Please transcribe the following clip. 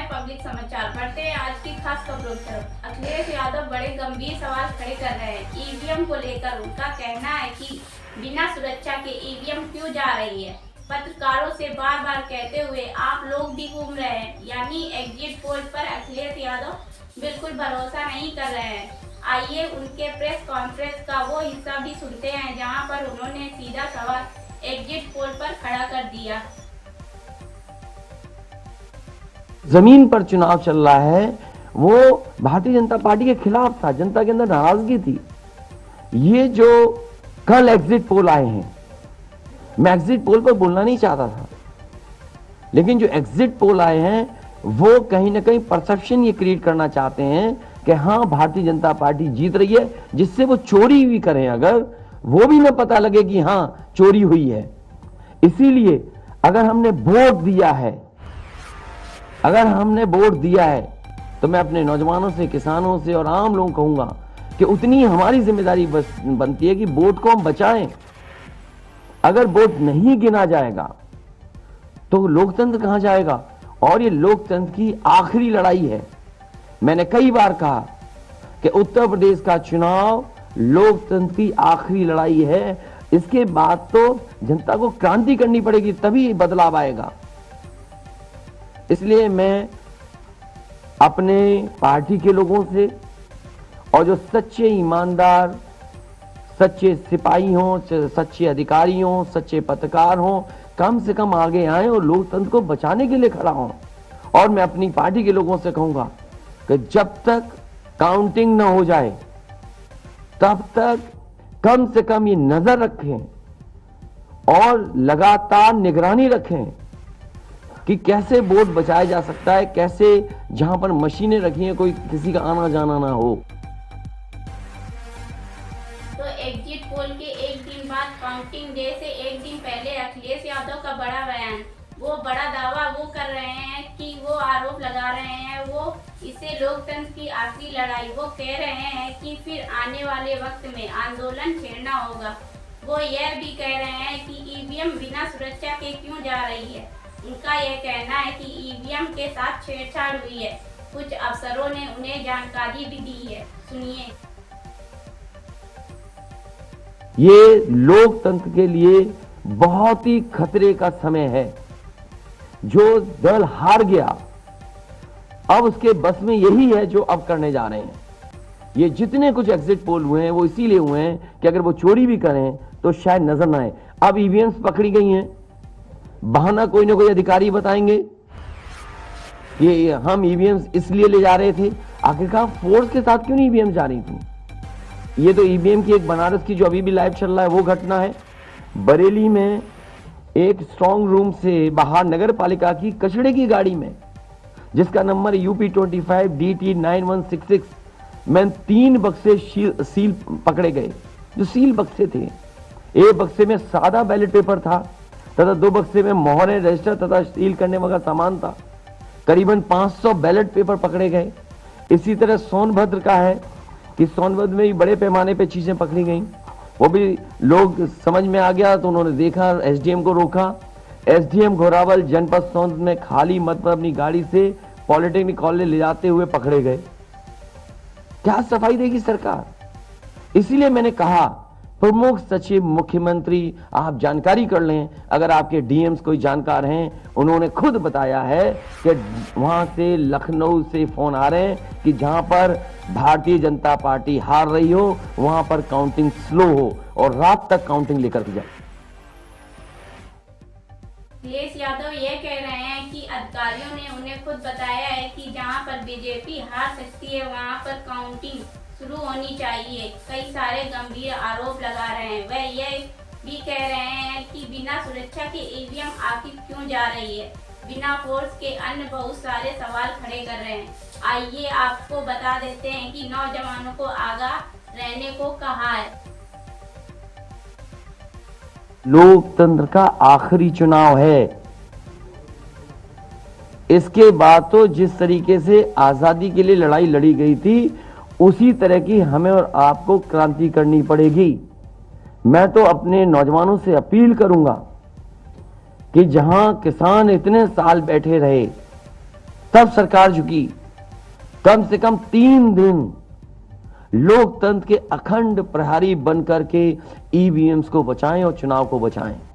Public समाचार। बढ़ते हैं आज की खास खबरों की तरफ। अखिलेश यादव बड़े गंभीर सवाल खड़े कर रहे हैं ईवीएम को लेकर। उनका कहना है कि बिना सुरक्षा के ईवीएम क्यों जा रही है। पत्रकारों से बार बार कहते हुए आप लोग भी घूम रहे हैं, यानी एग्जिट पोल पर अखिलेश यादव बिल्कुल भरोसा नहीं कर रहे हैं। आइए उनके प्रेस कॉन्फ्रेंस का वो हिस्सा भी सुनते हैं जहां पर उन्होंने सीधा सवाल एग्जिट पोल पर खड़ा कर दिया। जमीन पर चुनाव चल रहा है, वो भारतीय जनता पार्टी के खिलाफ था, जनता के अंदर नाराजगी थी। ये जो कल एग्जिट पोल आए हैं, मैं एग्जिट पोल पर बोलना नहीं चाहता था, लेकिन जो एग्जिट पोल आए हैं वो कहीं ना कहीं परसेप्शन ये क्रिएट करना चाहते हैं कि हाँ भारतीय जनता पार्टी जीत रही है, जिससे वो चोरी भी करें अगर वो भी ना पता लगे कि हाँ चोरी हुई है। इसीलिए अगर हमने वोट दिया है तो मैं अपने नौजवानों से, किसानों से और आम लोगों को कहूंगा कि उतनी हमारी जिम्मेदारी बनती है कि वोट को हम बचाएं। अगर वोट नहीं गिना जाएगा तो लोकतंत्र कहां जाएगा। और ये लोकतंत्र की आखिरी लड़ाई है। मैंने कई बार कहा कि उत्तर प्रदेश का चुनाव लोकतंत्र की आखिरी लड़ाई है। इसके बाद तो जनता को क्रांति करनी पड़ेगी, तभी बदलाव आएगा। इसलिए मैं अपने पार्टी के लोगों से और जो सच्चे ईमानदार, सच्चे सिपाही हों, सच्चे अधिकारी हों, सच्चे पत्रकार हों, कम से कम आगे आए और लोकतंत्र को बचाने के लिए खड़ा हों। और मैं अपनी पार्टी के लोगों से कहूंगा कि जब तक काउंटिंग ना हो जाए तब तक कम से कम ये नजर रखें और लगातार निगरानी रखें कि कैसे वोट बचाया जा सकता है, कैसे जहां पर मशीनें रखी हैं कोई किसी का आना जाना ना हो। तो एग्जिट पोल के एक दिन बाद काउंटिंग डे से एक दिन पहले अखिलेश यादव का बड़ा बयान, वो बड़ा दावा वो कर रहे हैं कि वो आरोप लगा रहे हैं वो इसे लोकतंत्र की आखिरी लड़ाई। वो कह रहे हैं कि फिर आने वाले वक्त में आंदोलन छेड़ना होगा। वो यह भी कह रहे हैं कि ईवीएम बिना सुरक्षा के क्यों जा रही है। उनका यह कहना है कि ईवीएम के साथ छेड़छाड़ हुई है। कुछ अफसरों ने उन्हें जानकारी भी दी है, सुनिए। ये लोकतंत्र के लिए बहुत ही खतरे का समय है। जो दल हार गया अब उसके बस में यही है जो अब करने जा रहे हैं। ये जितने कुछ एग्जिट पोल हुए हैं वो इसीलिए हुए हैं कि अगर वो चोरी भी करें तो शायद नजर ना आए। अब ईवीएम्स पकड़ी गई हैं, बहाना कोई ना कोई अधिकारी बताएंगे कि हम ईवीएम्स इसलिए ले जा रहे थे। आखिरकार फोर्स के साथ क्यों नहीं ईवीएम जा रही थी। ये तो ईवीएम की एक बनारस की जो अभी भी लाइव चल रहा है वो घटना है। बरेली में एक स्ट्रांग रूम से बाहर नगर पालिका की कचड़े की गाड़ी में, जिसका नंबर UP25 DT 9166 में 3 बक्से सील पकड़े गए। जो सील बक्से थे, एक बक्से में सादा बैलेट पेपर था तथा 2 बक्से में मोहरें, रजिस्टर तथा सील करने वाला सामान था। करीबन 500 बैलेट पेपर पकड़े गए। इसी तरह सोनभद्र का है कि सोनभद्र में भी बड़े पैमाने पे चीजें पकड़ी गई। वो भी लोग समझ में आ गया तो उन्होंने देखा, SDM को रोका। SDM घोरावल जनपद सोनभद्र में खाली मत पर अपनी गाड़ी से पॉलिटेक्निक कॉलेज ले जाते हुए पकड़े गए। क्या सफाई देगी सरकार। इसीलिए मैंने कहा प्रमुख सचिव मुख्यमंत्री आप जानकारी कर लें। अगर आपके DMs कोई जानकार हैं, उन्होंने खुद बताया है कि वहां से लखनऊ से फोन आ रहे हैं कि जहां पर भारतीय जनता पार्टी हार रही हो वहां पर काउंटिंग स्लो हो और रात तक काउंटिंग लेकर के जाए। अखिलेश यादव ये कह रहे हैं कि अधिकारियों ने उन्हें खुद बताया है कि जहां पर बीजेपी हार सकती है वहां पर काउंटिंग शुरू होनी चाहिए। कई सारे गंभीर आरोप लगा रहे हैं। वह यह भी कह रहे हैं कि बिना सुरक्षा के ईवीएम आखिर क्यों जा रही है। बिना फोर्स के अन्य बहुत सारे सवाल खड़े कर रहे हैं। आइए आपको बता देते हैं कि नौजवानों को आगाह रहने को कहा है। लोकतंत्र का आखिरी चुनाव है। इसके बाद तो जिस तरीके से आजादी के लिए लड़ाई लड़ी गई थी उसी तरह की हमें और आपको क्रांति करनी पड़ेगी। मैं तो अपने नौजवानों से अपील करूंगा कि जहां किसान इतने साल बैठे रहे तब सरकार झुकी। कम से कम 3 दिन लोकतंत्र के अखंड प्रहरी बनकर के ईवीएम्स को बचाएं और चुनाव को बचाएं।